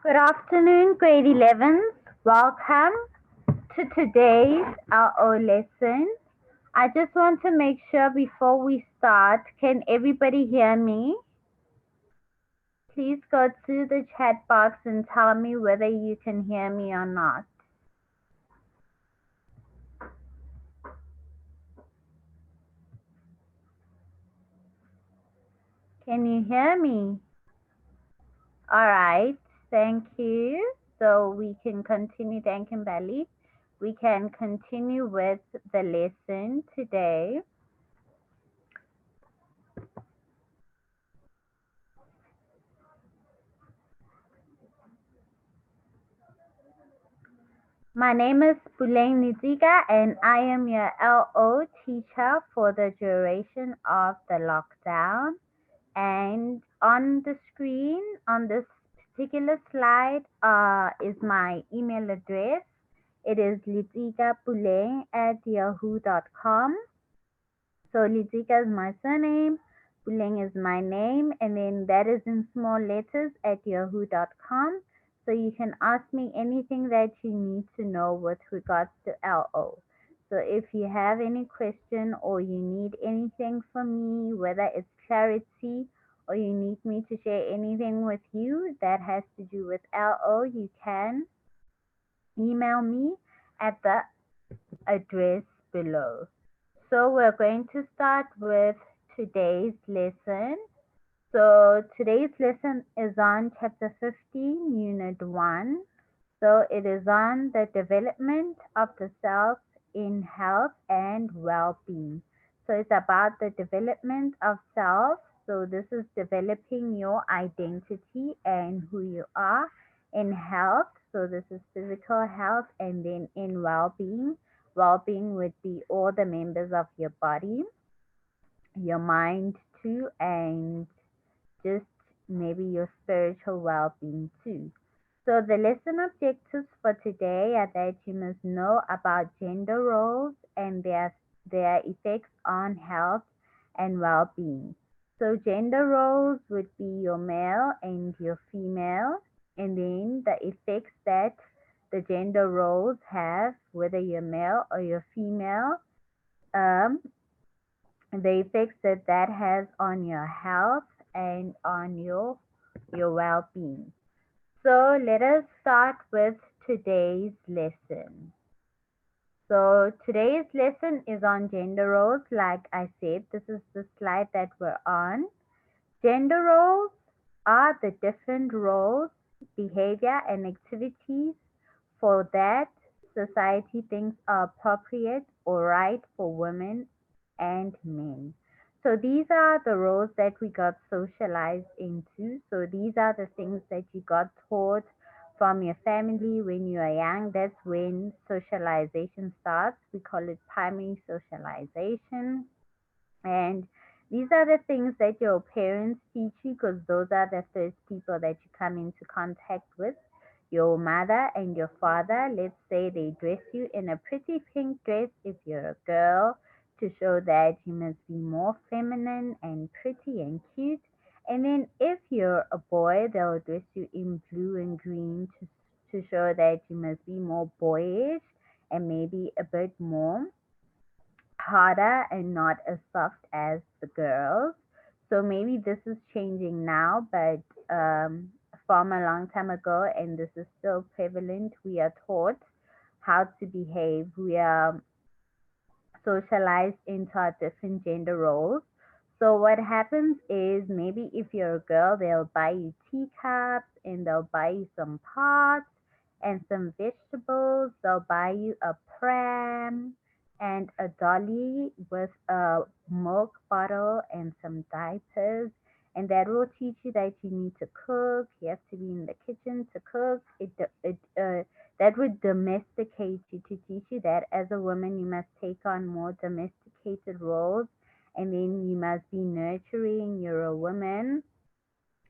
Good afternoon, grade 11s. Welcome to today's RO lesson. I just want to make sure before we start, can everybody hear me? Please go to the chat box and tell me whether you can hear me or not. Can you hear me? All right, thank you. So we can continue, thank you, Bali. We can continue with the lesson today. My name is Puleng Niziga and I am your LO teacher for the duration of the lockdown. And on the screen, on this particular slide, is my email address. It is lizigapuleng@yahoo.com. So Lizika is my surname, Puleng is my name, and then that is in small letters at yahoo.com. So you can ask me anything that you need to know with regards to LO. So if you have any question or you need anything from me, whether it's clarity or you need me to share anything with you that has to do with LO, you can email me at the address below. So we're going to start with today's lesson. So today's lesson is on chapter 15, unit 1. So it is on the development of the self in health and well-being. So it's about the development of self. So this is developing your identity and who you are in health. So this is physical health, and then in well-being. Well-being would be all the members of your body, your mind too, and just maybe your spiritual well-being too. So the lesson objectives for today are that you must know about gender roles and their effects on health and well-being. So gender roles would be your male and your female, and then the effects that the gender roles have, whether you're male or you're female, the effects that has on your health and on your well-being. So let us start with today's lesson. So today's lesson is on gender roles. Like I said, this is the slide that we're on. Gender roles are the different roles, behavior, and activities for that society thinks are appropriate or right for women and men. So these are the roles that we got socialized into. So these are the things that you got taught from your family when you are young. That's when socialization starts. We call it primary socialization. And these are the things that your parents teach you, because those are the first people that you come into contact with. Your mother and your father, let's say they dress you in a pretty pink dress if you're a girl, to show that you must be more feminine and pretty and cute. And then if you're a boy, they'll dress you in blue and green to show that you must be more boyish and maybe a bit more harder and not as soft as the girls. So maybe this is changing now, but from a long time ago, and this is still prevalent, we are taught how to behave. We are socialized into our different gender roles. So what happens is, maybe if you're a girl, they'll buy you teacups and they'll buy you some pots and some vegetables. They'll buy you a pram and a dolly with a milk bottle and some diapers. And that will teach you that you need to cook. You have to be in the kitchen to cook. That would domesticate you, to teach you that as a woman you must take on more domesticated roles, and then you must be nurturing. You're a woman,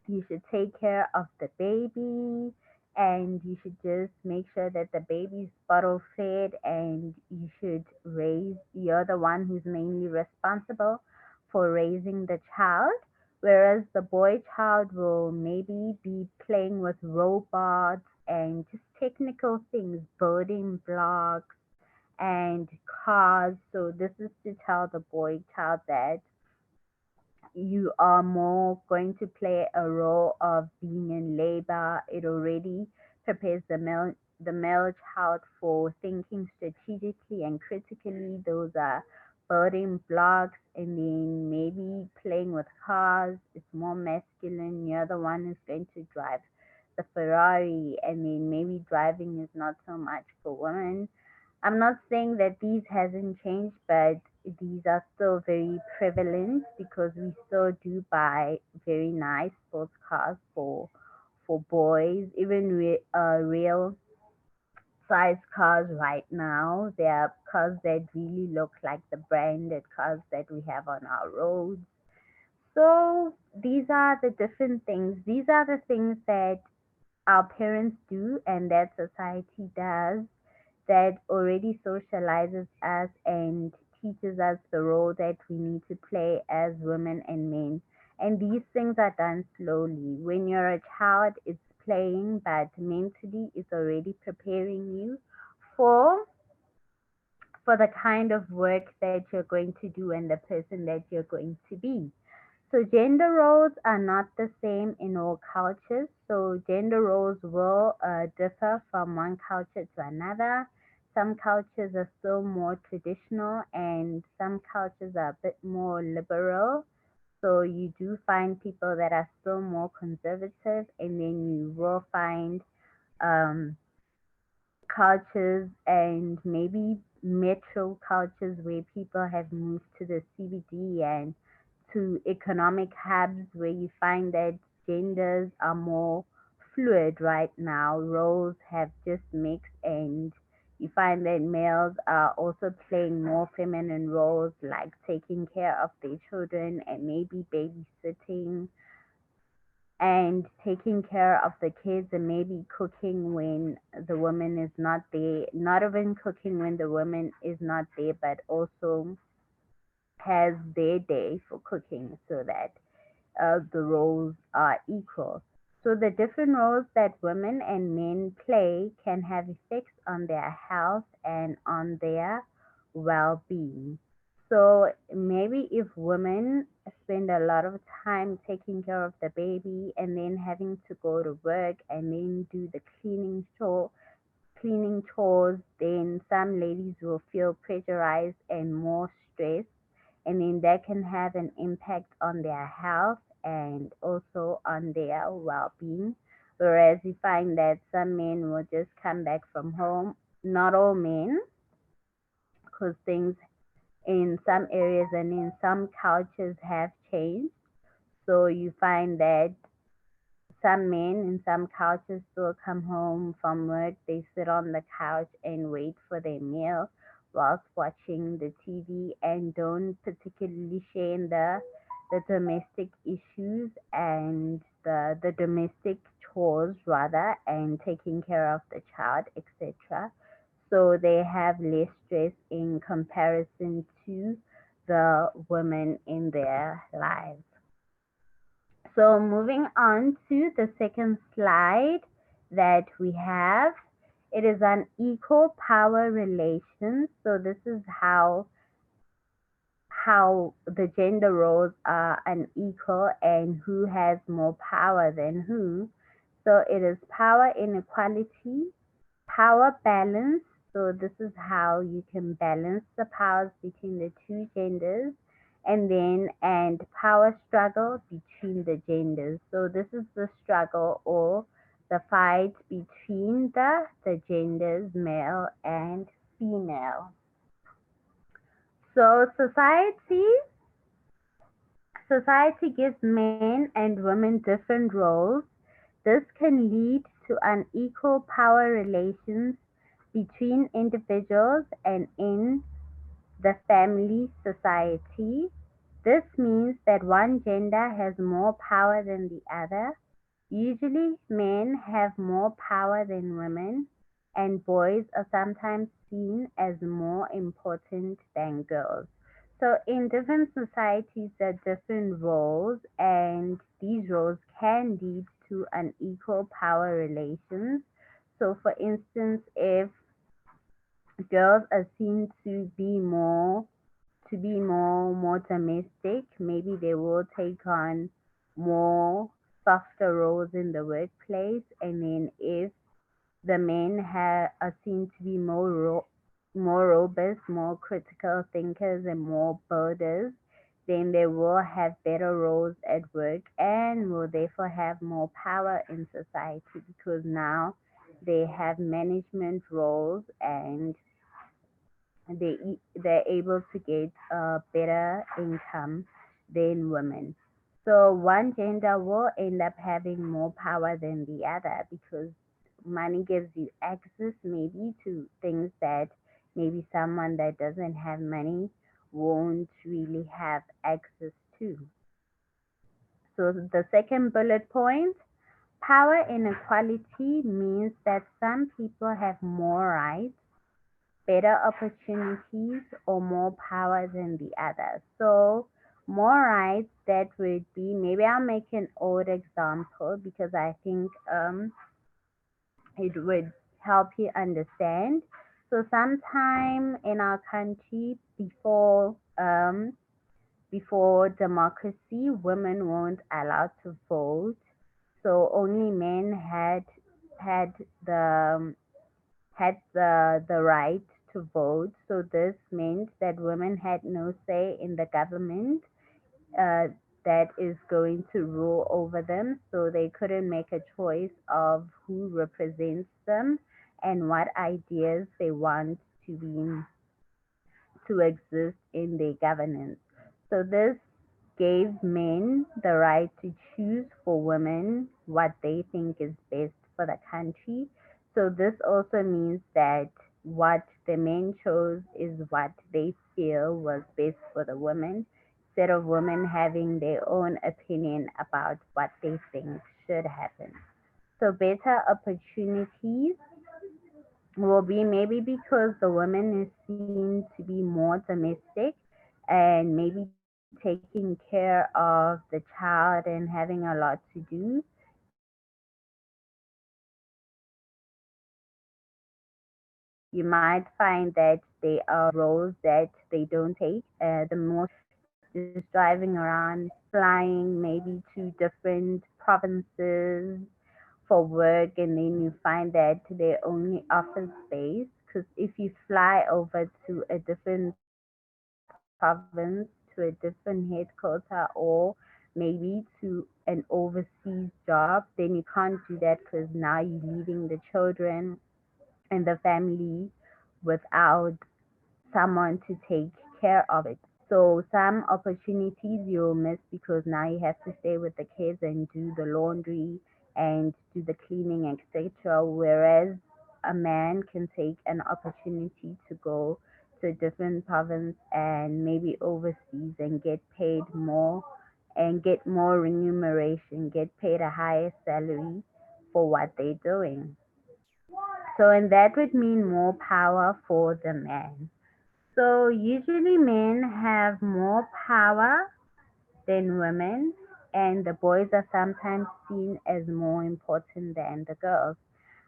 you should take care of the baby, and you should just make sure that the baby's bottle fed, and you're the one who's mainly responsible for raising the child. Whereas the boy child will maybe be playing with robots and just technical things, building blocks and cars. So this is to tell the boy child that you are more going to play a role of being in labor. It already prepares the male child for thinking strategically and critically. Those are building blocks, and then maybe playing with cars. It's more masculine. You're the one who's going to drive the Ferrari, and then maybe driving is not so much for women. I'm not saying that these hasn't changed, but these are still very prevalent because we still do buy very nice sports cars for boys. Even real size cars right now, there are cars that really look like the branded cars that we have on our roads. So these are the different things. These are the things that our parents do and that society does, that already socializes us and teaches us the role that we need to play as women and men. And these things are done slowly. When you're a child, it's playing, but mentally, it's already preparing you for for the kind of work that you're going to do and the person that you're going to be. So gender roles are not the same in all cultures. So gender roles will differ from one culture to another. Some cultures are still more traditional, and some cultures are a bit more liberal. So you do find people that are still more conservative, and then you will find um, cultures and maybe metro cultures where people have moved to the CBD and to economic hubs where you find that genders are more fluid right now. Roles have just mixed, and you find that males are also playing more feminine roles like taking care of their children and maybe babysitting and taking care of the kids and maybe cooking when the woman is not there, not even cooking when the woman is not there, but also has their day for cooking so that the roles are equal. So the different roles that women and men play can have effects on their health and on their well-being. So maybe if women spend a lot of time taking care of the baby and then having to go to work and then do the cleaning chores, then some ladies will feel pressurized and more stressed, and then that can have an impact on their health and also on their well-being. Whereas you find that some men will just come back from home, not all men, because things in some areas and in some cultures have changed. So you find that some men in some cultures still come home from work, they sit on the couch and wait for their meal whilst watching the TV and don't particularly share in the domestic issues and the domestic chores rather, and taking care of the child, etc. So they have less stress in comparison to the women in their lives. So moving on to the second slide that we have, it is on equal power relations. So this is how the gender roles are unequal and who has more power than who. So it is power inequality, power balance. So this is how you can balance the powers between the two genders, and power struggle between the genders. So this is the struggle or the fight between the genders, male and female. So society gives men and women different roles. This can lead to unequal power relations between individuals and in the family society. This means that one gender has more power than the other. Usually, men have more power than women, and boys are sometimes seen as more important than girls. So, in different societies, there are different roles, and these roles can lead to unequal power relations. So, for instance, if girls are seen to be more domestic, maybe they will take on more softer roles in the workplace. And then if the men are seen to be more robust, more critical thinkers, and more builders, then they will have better roles at work and will therefore have more power in society because now they have management roles and they're able to get a better income than women. So one gender will end up having more power than the other because money gives you access maybe to things that maybe someone that doesn't have money won't really have access to. So the second bullet point, power inequality means that some people have more rights, better opportunities, or more power than the others. So, more rights, that would be maybe I'll make an old example because I think it would help you understand. So, sometime in our country before democracy, women weren't allowed to vote. So only men had the the right to vote. So this meant that women had no say in the government uh, that is going to rule over them. So they couldn't make a choice of who represents them and what ideas they want to exist in their governance. So this gave men the right to choose for women what they think is best for the country. So this also means that what the men chose is what they feel was best for the women, instead of women having their own opinion about what they think should happen. So better opportunities will be maybe because the woman is seen to be more domestic and maybe taking care of the child and having a lot to do. You might find that they are more responsible for the family. You might find that they are roles that they don't take. The most is driving around, flying maybe to different provinces for work, and then you find that they're only office based. Because if you fly over to a different province, to a different headquarter, or maybe to an overseas job, then you can't do that because now you're leaving the children and the family without someone to take care of it. So some opportunities you'll miss because now you have to stay with the kids and do the laundry and do the cleaning, etc. Whereas a man can take an opportunity to go to a different province and maybe overseas and get paid more and get more remuneration, get paid a higher salary for what they're doing. So, and that would mean more power for the man. So usually men have more power than women, and the boys are sometimes seen as more important than the girls.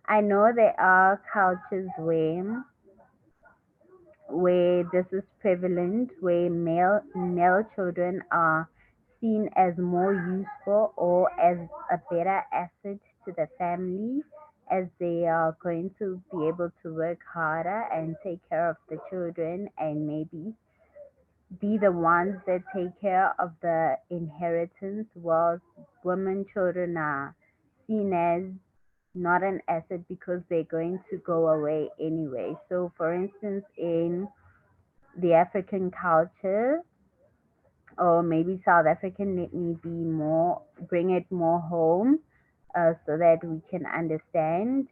I know there are cultures where this is prevalent, where male children are seen as more useful or as a better asset to the family, as they are going to be able to work harder and take care of the children and maybe be the ones that take care of the inheritance, whilst women children are seen as not an asset because they're going to go away anyway. So, for instance, in the African culture, or maybe South African, let me be more, bring it more home so that we can understand.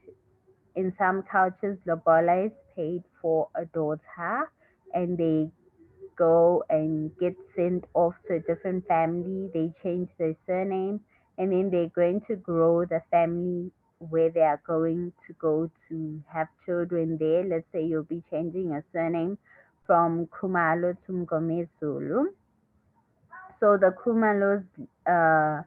In some cultures, lobola is paid for a daughter and they go and get sent off to a different family. They change their surname and then they're going to grow the family where they are going to go to have children there. Let's say you'll be changing a surname from Kumalo to Mgomezulu. So the Kumalos uh,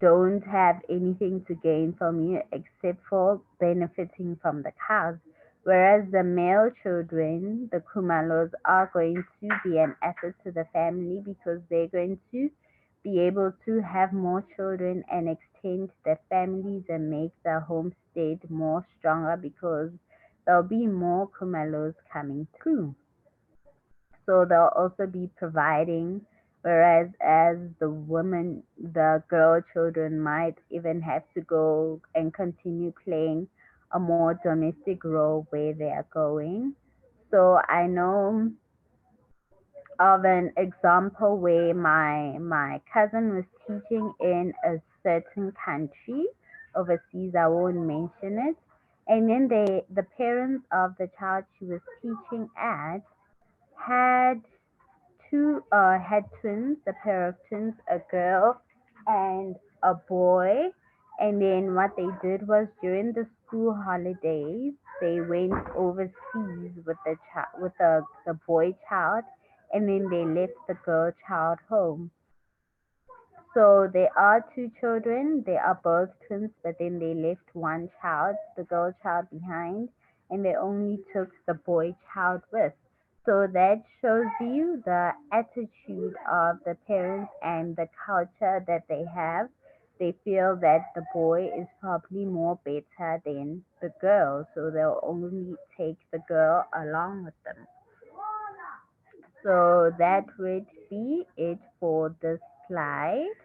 don't have anything to gain from you except for benefiting from the cows. Whereas the male children, the Kumalos, are going to be an asset to the family because they're going to be able to have more children and extend the families and make the homestead more stronger because there'll be more Kumalos coming through. So they'll also be providing, whereas as the women, the girl children might even have to go and continue playing a more domestic role where they are going. So I know of an example where my cousin was teaching in a certain country overseas. I won't mention it. And then the parents of the child she was teaching at had had twins, a pair of twins, a girl and a boy. And then what they did was during the school holidays, they went overseas with the boy child, and then they left the girl child home. So there are two children. They are both twins, but then they left one child, the girl child, behind, and they only took the boy child with. So that shows you the attitude of the parents and the culture that they have. They feel that the boy is probably more better than the girl, so they'll only take the girl along with them. So that would be it for this slide.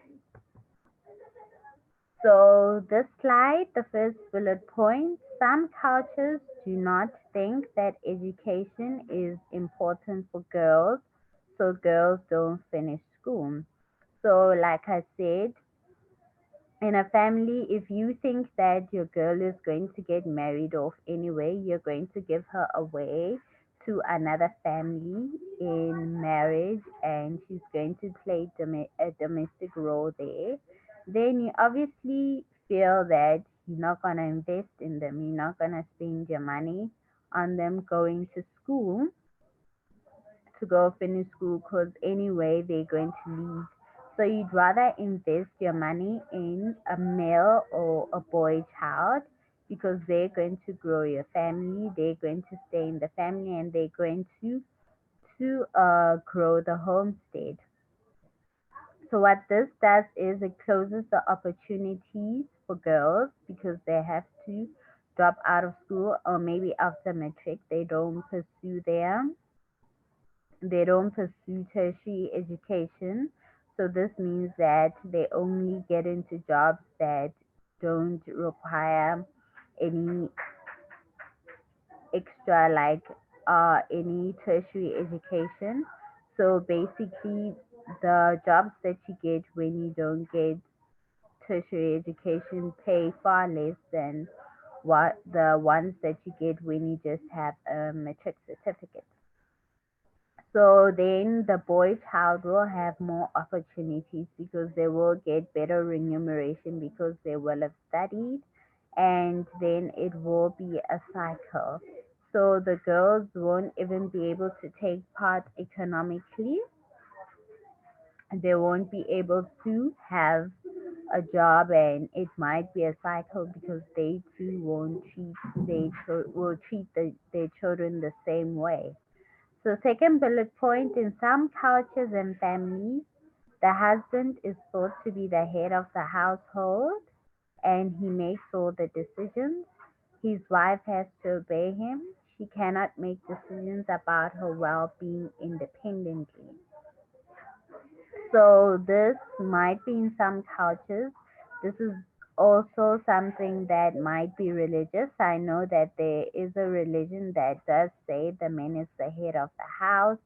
So this slide, the first bullet point, some cultures do not think that education is important for girls, so girls don't finish school. So like I said, in a family, if you think that your girl is going to get married off anyway, you're going to give her away to another family in marriage and she's going to play a domestic role there, then you obviously feel that you're not going to invest in them, you're not going to spend your money on them going to school to go finish school because anyway they're going to leave. So you'd rather invest your money in a male or a boy child because they're going to grow your family, they're going to stay in the family, and they're going to grow the homestead. So what this does is it closes the opportunities for girls because they have to drop out of school or maybe after matric they don't pursue tertiary education. So this means that they only get into jobs that don't require any extra, like any tertiary education. So basically, the jobs that you get when you don't get tertiary education pay far less than what the ones that you get when you just have a matric certificate. So then the boy child will have more opportunities because they will get better remuneration because they will have studied, and then it will be a cycle. So the girls won't even be able to take part economically. They won't be able to have a job, and it might be a cycle because they too won't treat will treat their children the same way. So second bullet point, in some cultures and families, the husband is thought to be the head of the household and he makes all the decisions. His wife has to obey him. She cannot make decisions about her well-being independently. So this might be in some cultures. This is also something that might be religious. I know that there is a religion that does say the man is the head of the house.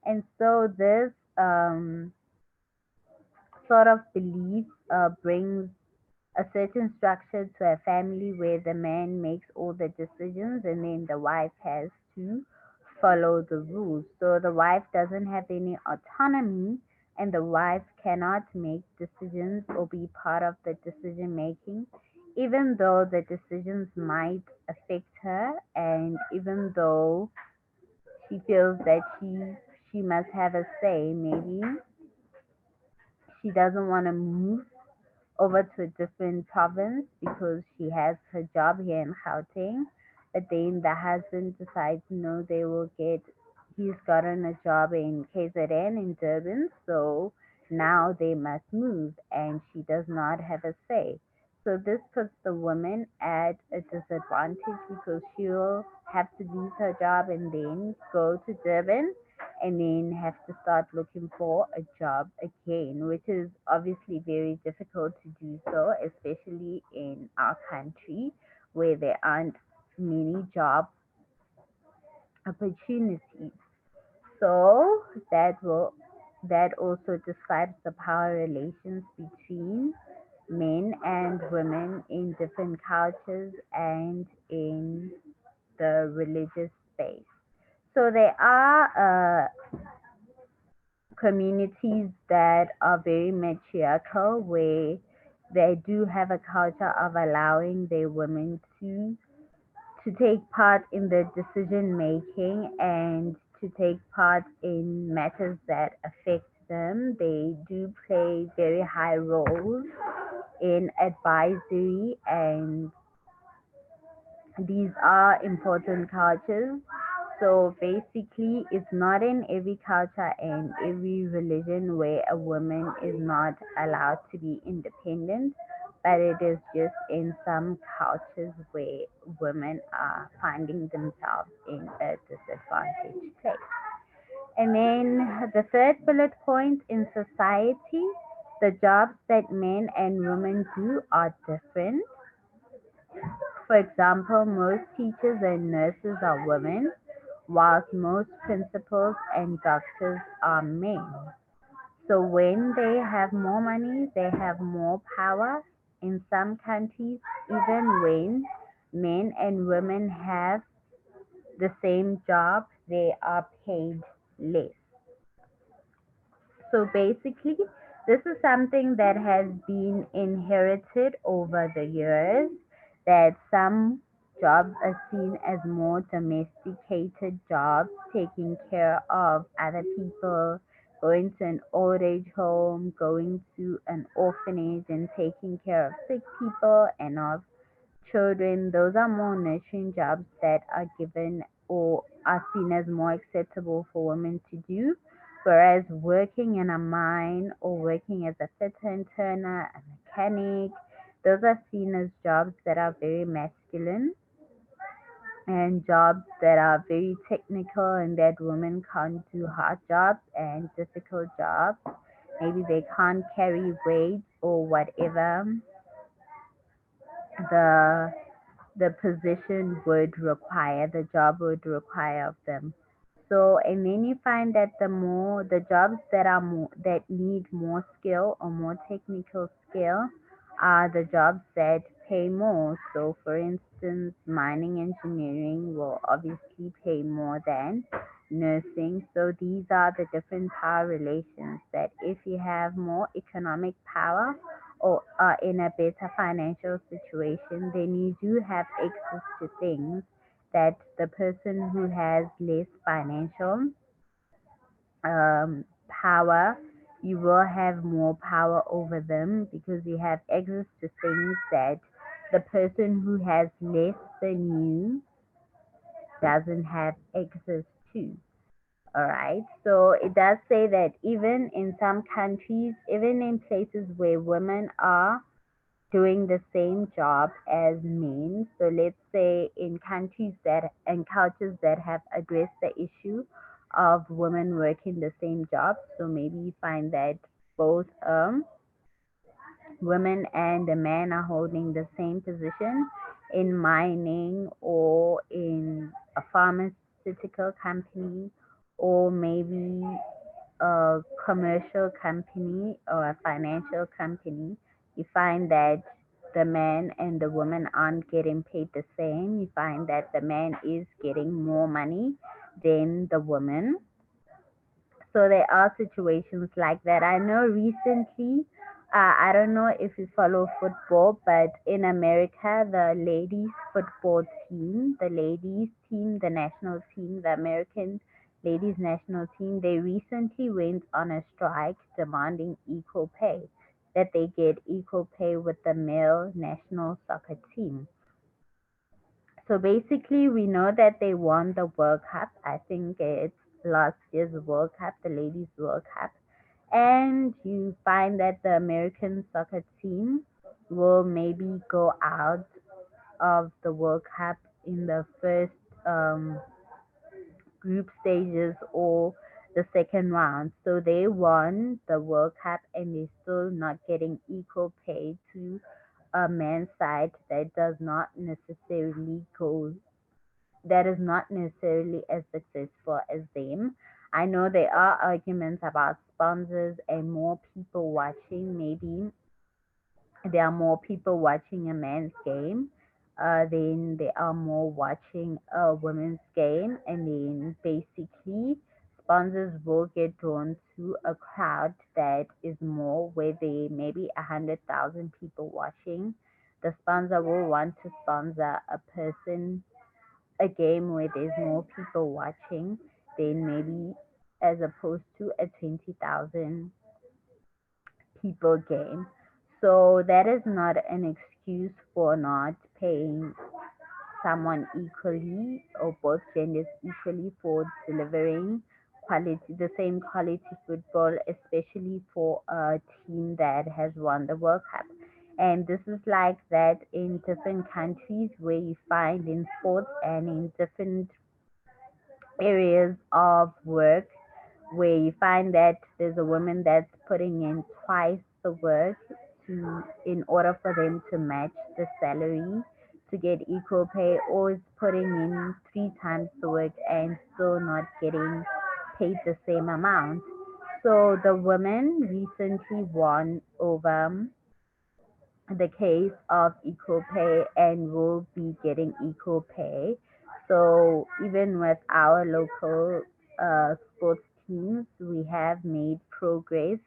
And so this sort of belief brings a certain structure to a family where the man makes all the decisions and then the wife has to follow the rules. So the wife doesn't have any autonomy, and the wife cannot make decisions or be part of the decision making, even though the decisions might affect her, and even though she feels that she must have a say. Maybe she doesn't want to move over to a different province because she has her job here in Gauteng. But then the husband decides no, he's gotten a job in KZN in Durban, so now they must move and she does not have a say. So this puts the woman at a disadvantage because she'll have to lose her job and then go to Durban and then have to start looking for a job again, which is obviously very difficult to do so, especially in our country where there aren't many job opportunities. So that also describes the power relations between men and women in different cultures and in the religious space. So there are communities that are very matriarchal where they do have a culture of allowing their women to take part in the decision making and to take part in matters that affect them. They do play very high roles in advisory, and these are important cultures. So basically, it's not in every culture and every religion where a woman is not allowed to be independent, but it is just in some cultures where women are finding themselves in a disadvantaged place. And then the third bullet point, in society, the jobs that men and women do are different. For example, most teachers and nurses are women, whilst most principals and doctors are men. So when they have more money, they have more power. In some countries, even when men and women have the same job, they are paid less. So basically, this is something that has been inherited over the years, that some jobs are seen as more domesticated jobs, taking care of other people, going to an old age home, going to an orphanage and taking care of sick people and of children. Those are more nurturing jobs that are given or are seen as more acceptable for women to do. Whereas working in a mine or working as a fitter and turner, a mechanic, those are seen as jobs that are very masculine and jobs that are very technical and that women can't do hard jobs and difficult jobs. Maybe they can't carry weight or whatever the the position would require, the job would require of them. So, and then you find that the jobs that are more, that need more skill or more technical skill are the jobs that pay more. So, for instance, mining engineering will obviously pay more than nursing. So, these are the different power relations that if you have more economic power or are in a better financial situation, then you do have access to things that the person who has less financial power, you will have more power over them because you have access to things that the person who has less than you doesn't have access to. All right. So it does say that even in some countries, even in places where women are doing the same job as men. So let's say in countries that and cultures that have addressed the issue of women working the same job. So maybe you find that both women and the men are holding the same position in mining or in a pharmaceutical company or maybe a commercial company or a financial company, you find that the man and the woman aren't getting paid the same. You find that the man is getting more money than the woman. So there are situations like that. I know recently, I don't know if you follow football, but in America, the ladies football team, the national team, the American ladies national team, they recently went on a strike demanding equal pay, that they get equal pay with the male national soccer team. So basically, we know that they won the World Cup. I think it's last year's World Cup, the Ladies World Cup. And you find that the American soccer team will maybe go out of the World Cup in the first group stages or the second round. So they won the World Cup and they're still not getting equal pay to a men's side that is not necessarily as successful as them. I know there are arguments about sponsors and more people watching. Maybe there are more people watching a man's game than there are more watching a women's game. And then basically, sponsors will get drawn to a crowd that is more, where there may be 100,000 people watching. The sponsor will want to sponsor a game where there's more people watching than maybe as opposed to a 20,000 people game. So that is not an excuse for not paying someone equally or both genders equally for delivering the same quality football, especially for a team that has won the World Cup. And this is like that in different countries where you find in sports and in different areas of work where you find that there's a woman that's putting in twice the work in order for them to match the salary to get equal pay, or is putting in three times the work and still not getting paid the same amount. So the woman recently won over the case of equal pay and will be getting equal pay. So even with our local sports teams, we have made progress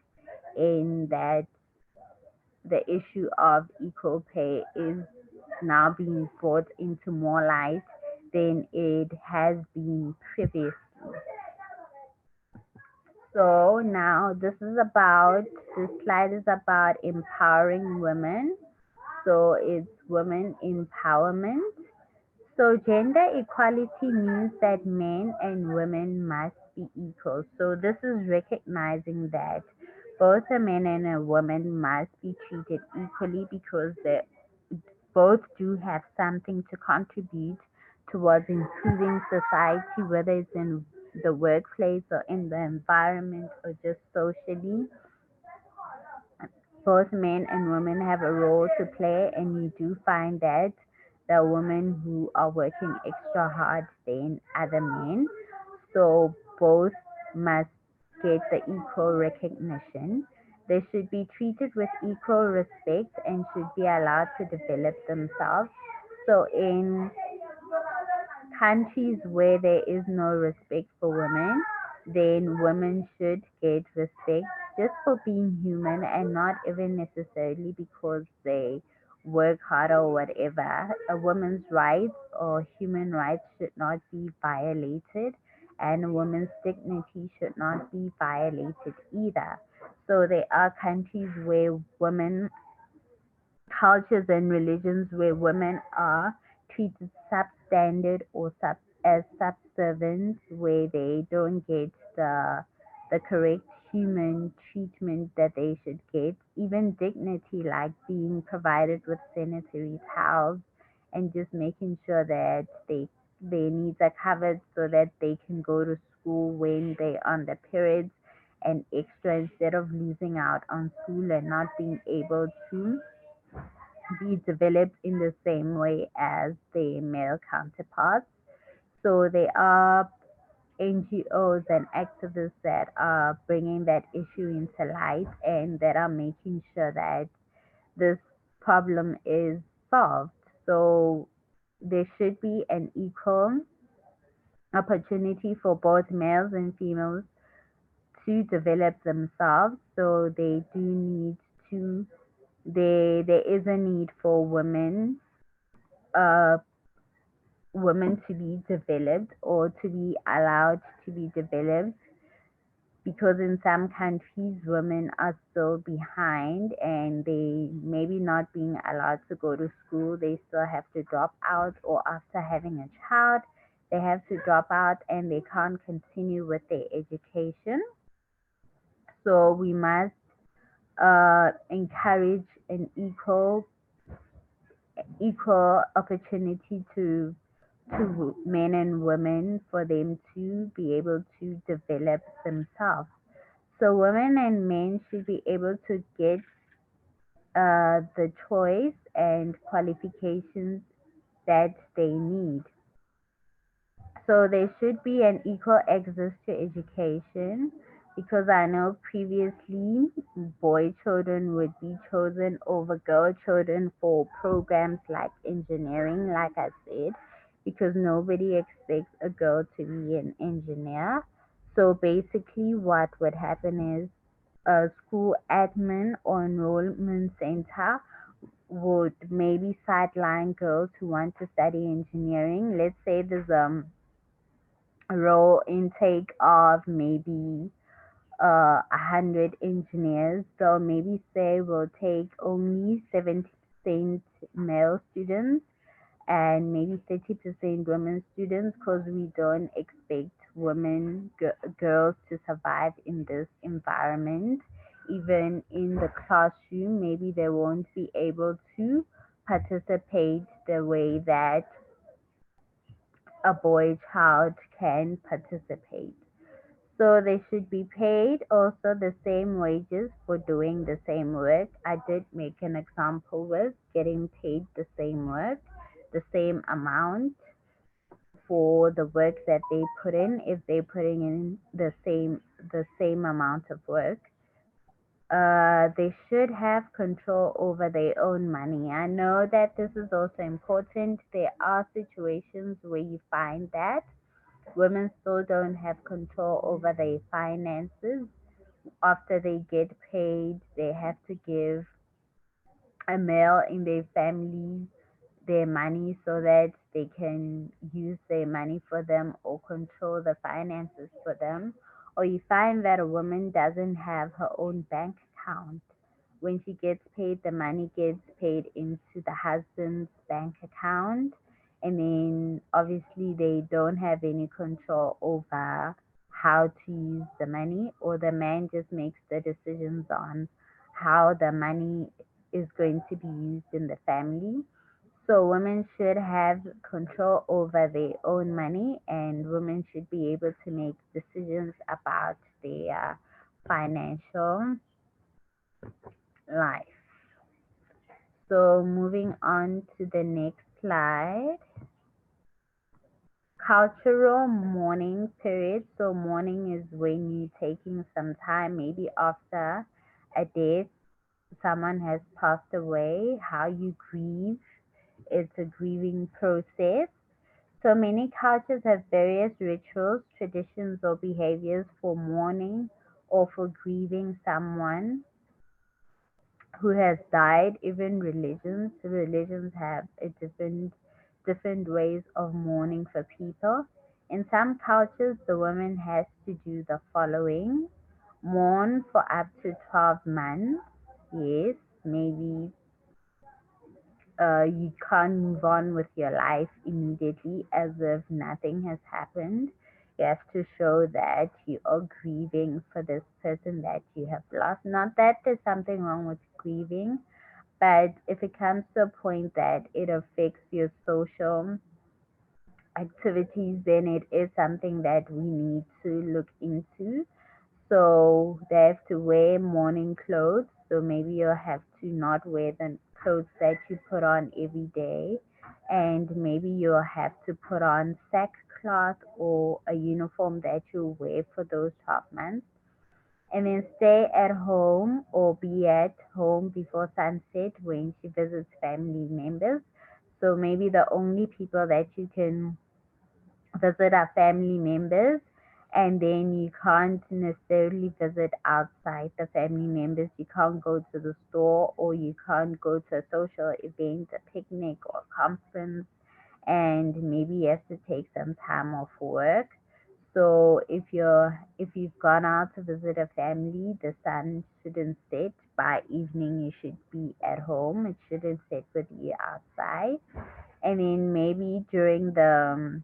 in that the issue of equal pay is now being brought into more light than it has been previously. So now this slide is about empowering women. So it's women empowerment. So gender equality means that men and women must be equal. So this is recognizing that both a man and a woman must be treated equally because they both do have something to contribute towards improving society, whether it's in the workplace or in the environment or just socially. Both men and women have a role to play, and you do find that there are women who are working extra hard than other men. So both must get the equal recognition. They should be treated with equal respect and should be allowed to develop themselves. So in countries where there is no respect for women, then women should get respect just for being human and not even necessarily because they work hard or whatever. A woman's rights or human rights should not be violated, and a woman's dignity should not be violated either. So there are countries where women cultures and religions where women are treated substandard or as subservient, where they don't get the correct human treatment that they should get, even dignity like being provided with sanitary towels and just making sure that their needs are covered so that they can go to school when they're on the periods and extra instead of losing out on school and not being able to be developed in the same way as their male counterparts. So there are NGOs and activists that are bringing that issue into light and that are making sure that this problem is solved. So there should be an equal opportunity for both males and females to develop themselves. So they do need to, there is a need for uh, women to be developed or to be allowed to be developed, because in some countries women are still behind and they maybe not being allowed to go to school. They still have to drop out, or after having a child they have to drop out and they can't continue with their education. So we must encourage an equal opportunity to men and women for them to be able to develop themselves. So women and men should be able to get the choice and qualifications that they need. So there should be an equal access to education, because I know previously boy children would be chosen over girl children for programs like engineering, like I said, because nobody expects a girl to be an engineer. So basically, what would happen is a school admin or enrollment center would maybe sideline girls who want to study engineering. Let's say there's role intake of maybe 100 engineers. So maybe say we'll take only 70% male students and maybe 30% women students, because we don't expect girls to survive in this environment. Even in the classroom, maybe they won't be able to participate the way that a boy child can participate. So they should be paid also the same wages for doing the same work. I did make an example with getting paid the same work, the same amount for the work that they put in. If they're putting in the same amount of work, they should have control over their own money. I know that this is also important. There are situations where you find that women still don't have control over their finances. After they get paid, they have to give a male in their family their money so that they can use their money for them or control the finances for them. Or you find that a woman doesn't have her own bank account. When she gets paid, the money gets paid into the husband's bank account. And then obviously they don't have any control over how to use the money, or the man just makes the decisions on how the money is going to be used in the family. So women should have control over their own money, and women should be able to make decisions about their financial life. So moving on to the next slide. Cultural mourning period. So mourning is when you're taking some time, maybe after a death, someone has passed away, how you grieve. It's a grieving process. So many cultures have various rituals, traditions, or behaviors for mourning or for grieving someone who has died. Even religions have a different ways of mourning for people. In some cultures, the woman has to do the following: mourn for up to 12 months. Yes, maybe you can't move on with your life immediately as if nothing has happened. You have to show that you are grieving for this person that you have lost. Not that there's something wrong with grieving, but if it comes to a point that it affects your social activities, then it is something that we need to look into. So they have to wear morning clothes. So maybe you'll have to not wear the clothes that you put on every day. And maybe you'll have to put on sackcloth or a uniform that you wear for those 12 months. And then stay at home or be at home before sunset when she visits family members. So maybe the only people that you can visit are family members, and then you can't necessarily visit outside the family members. You can't go to the store, or you can't go to a social event, a picnic, or a conference, and maybe you have to take some time off work. So if you've gone out to visit a family, the sun shouldn't set. By evening, you should be at home. It shouldn't set with you outside. And then maybe during the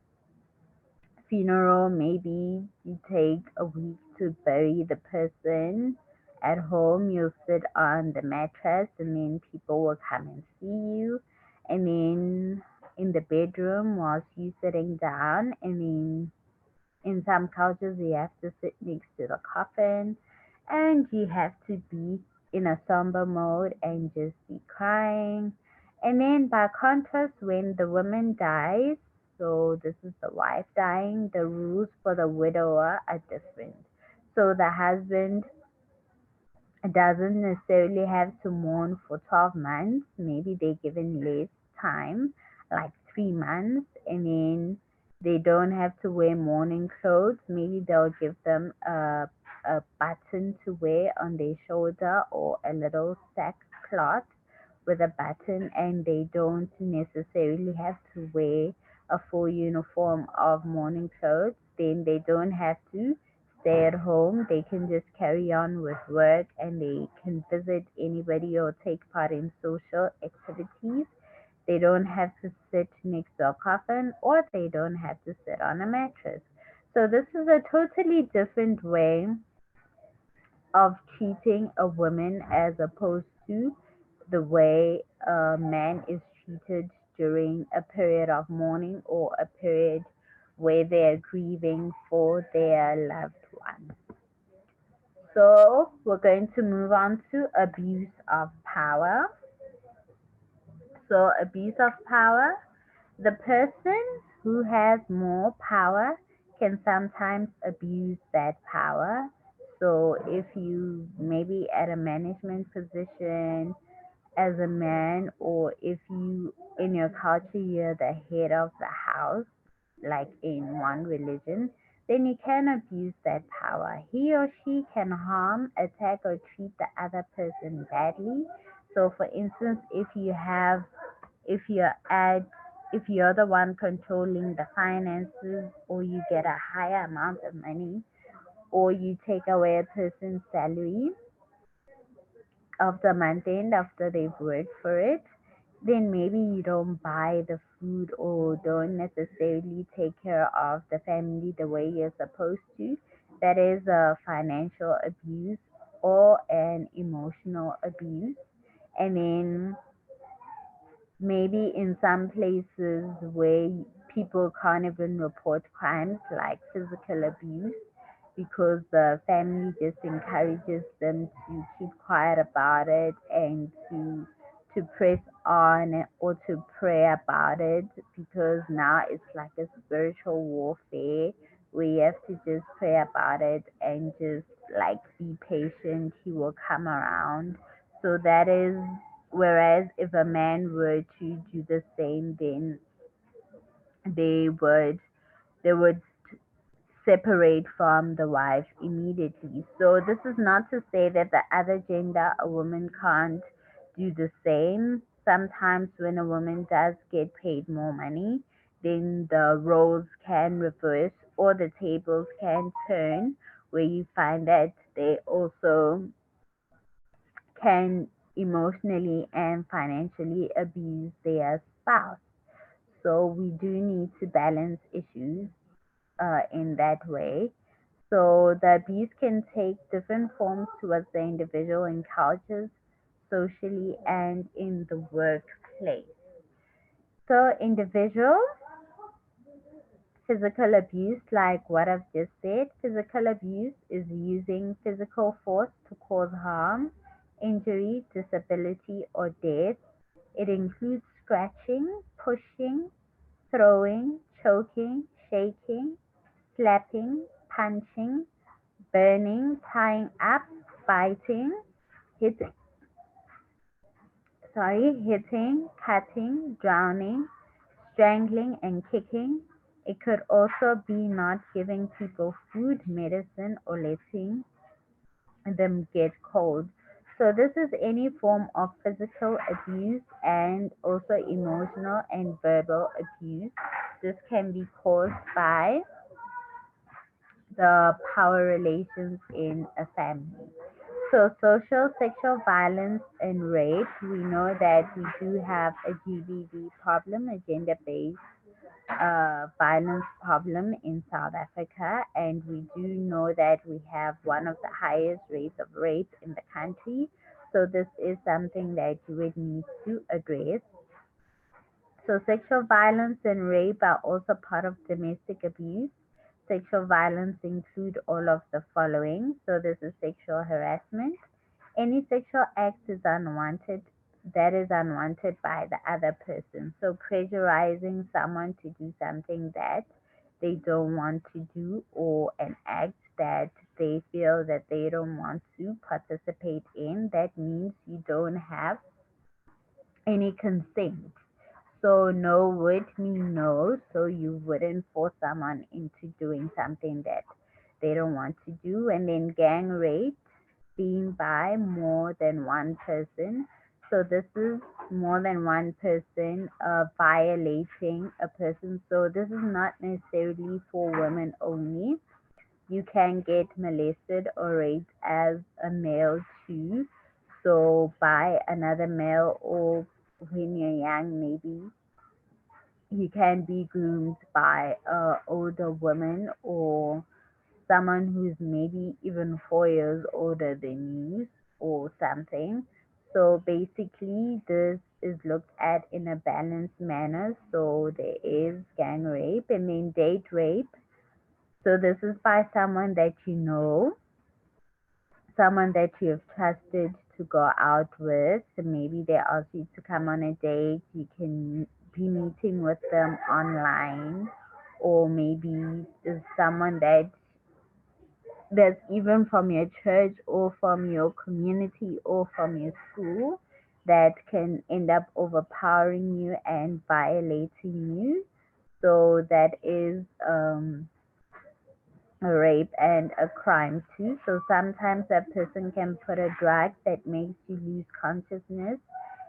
funeral, maybe you take a week to bury the person. At home, you'll sit on the mattress, and then people will come and see you. And then in the bedroom, whilst you sitting down, and then in some cultures, you have to sit next to the coffin, and you have to be in a somber mode and just be crying. And then, by contrast, when the woman dies, so this is the wife dying, the rules for the widower are different. So the husband doesn't necessarily have to mourn for 12 months. Maybe they're given less time, like 3 months, and then they don't have to wear mourning clothes. Maybe they'll give them a button to wear on their shoulder, or a little sackcloth with a button, and they don't necessarily have to wear a full uniform of mourning clothes. Then they don't have to stay at home. They can just carry on with work, and they can visit anybody or take part in social activities. They don't have to sit next to a coffin, or they don't have to sit on a mattress. So this is a totally different way of treating a woman, as opposed to the way a man is treated during a period of mourning, or a period where they're grieving for their loved one. So we're going to move on to abuse of power. So abuse of power, the person who has more power can sometimes abuse that power. So if you maybe at a management position as a man, or if you in your culture you're the head of the house, like in one religion, then you can abuse that power. He or she can harm, attack, or treat the other person badly. So for instance, if you're at if you're the one controlling the finances, or you get a higher amount of money, or you take away a person's salary of the month end after they've worked for it, then maybe you don't buy the food, or don't necessarily take care of the family the way you're supposed to. That is a financial abuse, or an emotional abuse. And then maybe in some places where people can't even report crimes like physical abuse, because the family just encourages them to keep quiet about it, and to press on, or to pray about it, because now it's like a spiritual warfare where you have to just pray about it, and just like be patient, he will come around. So that is, whereas if a man were to do the same, then they would they would separate from the wife immediately. So this is not to say that the other gender, a woman, can't do the same. Sometimes when a woman does get paid more money, then the roles can reverse, or the tables can turn, where you find that they also can emotionally and financially abuse their spouse. So we do need to balance issues in that way. So the abuse can take different forms towards the individual in cultures, socially, and in the workplace. So individual physical abuse, like what I've just said, physical abuse is using physical force to cause harm, injury, disability, or death. It includes scratching, pushing, throwing, choking, shaking, slapping, punching, burning, tying up, biting, hit, hitting, cutting, drowning, strangling, and kicking. It could also be not giving people food, medicine, or letting them get cold. So this is any form of physical abuse and also emotional and verbal abuse. This can be caused by the power relations in a family. So social sexual violence and rape, we know that we do have a GBV problem, a gender-based violence problem in South Africa, and we do know that we have one of the highest rates of rape in the country. So this is something that you would need to address. So sexual violence and rape are also part of domestic abuse. Sexual violence include all of the following. So this is sexual harassment. Any sexual act is unwanted that is unwanted by the other person. So pressurizing someone to do something that they don't want to do, or an act that they feel that they don't want to participate in, that means you don't have any consent. So no would mean no, so you wouldn't force someone into doing something that they don't want to do. And then gang rape, being by more than one person. So this is more than one person violating a person. So this is not necessarily for women only. You can get molested or raped as a male too. So by another male, or when you're young, maybe you can be groomed by a older woman or someone who's maybe even 4 years older than you or something. So basically, this is looked at in a balanced manner. So there is gang rape and then date rape. So this is by someone that you know, someone that you have trusted to go out with. So maybe they ask you to come on a date. You can be meeting with them online, or maybe it's someone that's even from your church or from your community or from your school that can end up overpowering you and violating you. So that is a rape and a crime too. So sometimes that person can put a drug that makes you lose consciousness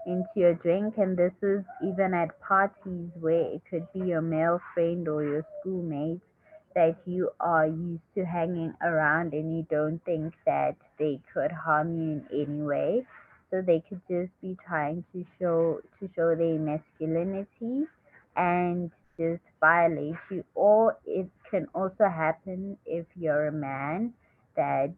into your drink, and this is even at parties where it could be your male friend or your schoolmate that you are used to hanging around, and you don't think that they could harm you in any way. So they could just be trying to show their masculinity and just violate you. Or it can also happen if you're a man, that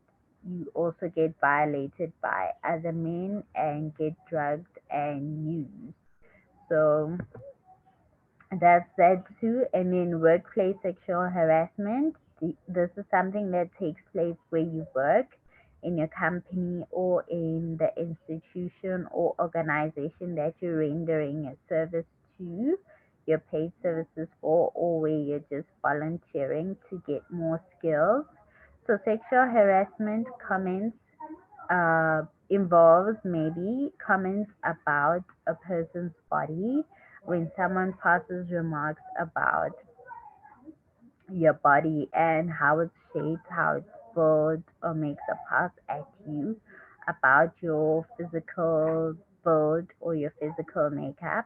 you also get violated by other men and get drugged and used. So that's that too. And in workplace sexual harassment, this is something that takes place where you work in your company or in the institution or organization that you're rendering a service to, your paid services for, or where you're just volunteering to get more skills. So sexual harassment comments involves maybe comments about a person's body. When someone passes remarks about your body and how it's shaped, how it's built, or makes a pass at you about your physical build or your physical makeup,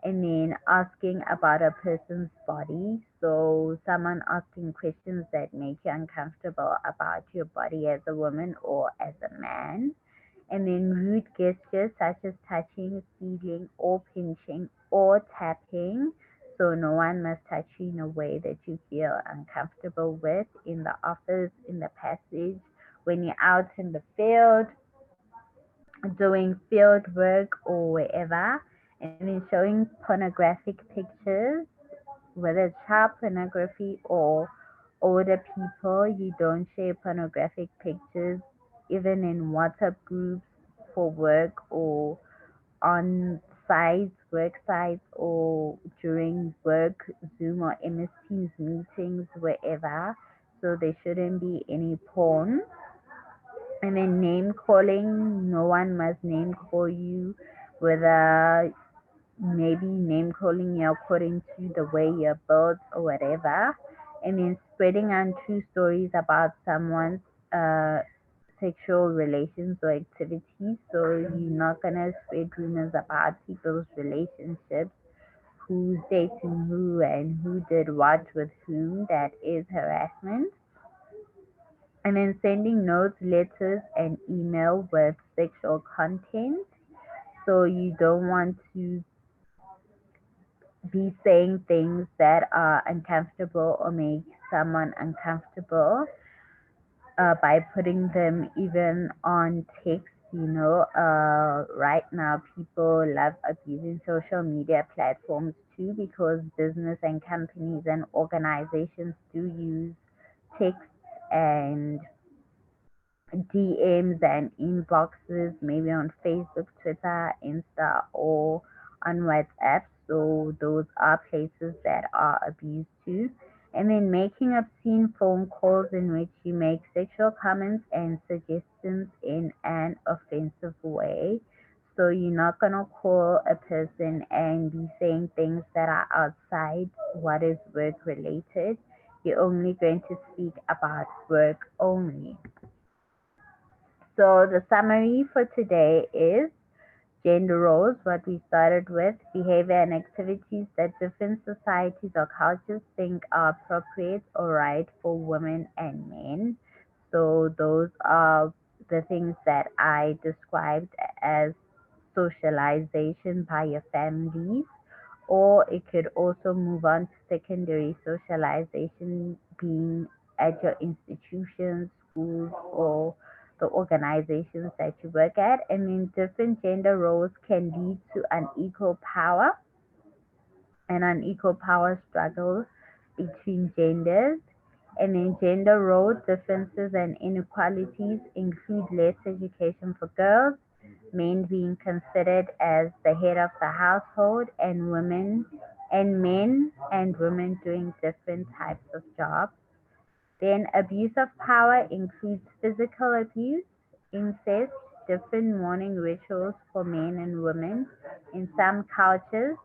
and then asking about a person's body. So, someone asking questions that make you uncomfortable about your body as a woman or as a man, and then rude gestures such as touching, feeling, or pinching, or tapping. So no one must touch you in a way that you feel uncomfortable with in the office, in the passage, when you're out in the field, doing field work or wherever, and then showing pornographic pictures, whether it's child pornography or older people. You don't share pornographic pictures even in WhatsApp groups for work or on sites, work sites, or during work Zoom or MS Teams meetings, wherever. So there shouldn't be any porn. And then name calling, no one must name call you, whether maybe name calling you according to the way you're built or whatever, and then spreading untrue stories about someone's uh, sexual relations or activities. So you're not gonna spread rumors about people's relationships, who's dating who and who did what with whom. That is harassment. And then sending notes, letters, and email with sexual content. So you don't want to be saying things that are uncomfortable or make someone uncomfortable by putting them even on text. Right now people love abusing social media platforms too, because business and companies and organizations do use text and DMs and inboxes, maybe on Facebook, Twitter, Insta, or on WhatsApp. So those are places that are abused too. And then making obscene phone calls in which you make sexual comments and suggestions in an offensive way. So you're not gonna call a person and be saying things that are outside what is work related. You're only going to speak about work only. So the summary for today is gender roles, what we started with, behavior and activities that different societies or cultures think are appropriate or right for women and men. So those are the things that I described as socialization by your families, or it could also move on to secondary socialization, being at your institutions, schools, or the organizations that you work at. And then different gender roles can lead to unequal power and unequal power struggles between genders. And then gender role differences and inequalities include less education for girls, men being considered as the head of the household, and men and women doing different types of jobs. Then abuse of power includes physical abuse, incest, different mourning rituals for men and women in some cultures,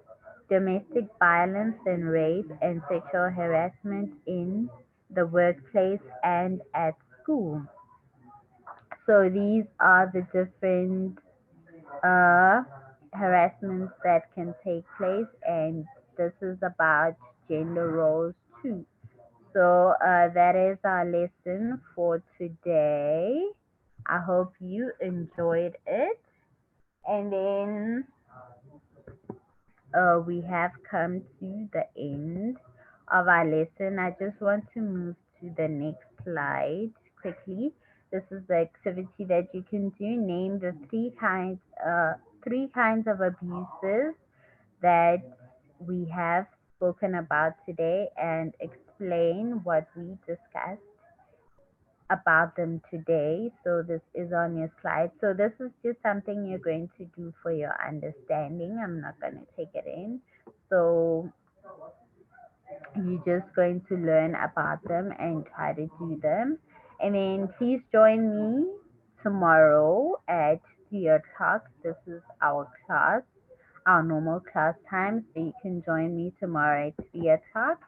domestic violence and rape, and sexual harassment in the workplace and at school. So these are the different uh, harassments that can take place, and this is about gender roles too. So that is our lesson for today. I hope you enjoyed it. And then we have come to the end of our lesson. I just want to move to the next slide quickly. This is the activity that you can do. Name the three kinds of abuses that we have spoken about today, and explain what we discussed about them today. So this is on your slide. So this is just something you're going to do for your understanding. I'm not going to take it in. So you're just going to learn about them and try to do them. And then please join me tomorrow at 3 o'clock. This is our class, our normal class time. So you can join me tomorrow at 3 o'clock.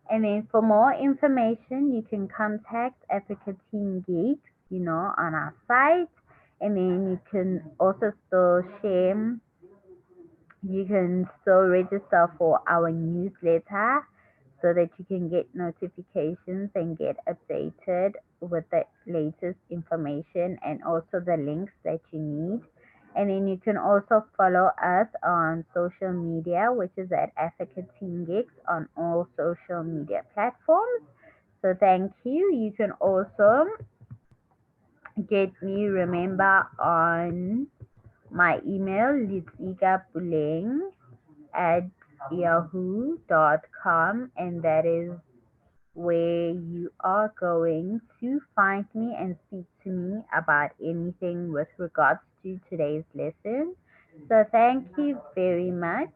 And then for more information, you can contact Africa Teen Geeks, on our site. And then you can also still share, you can still register for our newsletter so that you can get notifications and get updated with the latest information and also the links that you need. And then you can also follow us on social media, which is at Africa Teen Geeks on all social media platforms. So thank you. You can also get me, remember, on my email, litzigapuleng at yahoo.com, and that is where you are going to find me and speak to me about anything with regards to today's lesson. So thank you very much.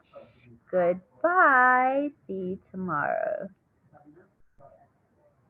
Goodbye. See you tomorrow.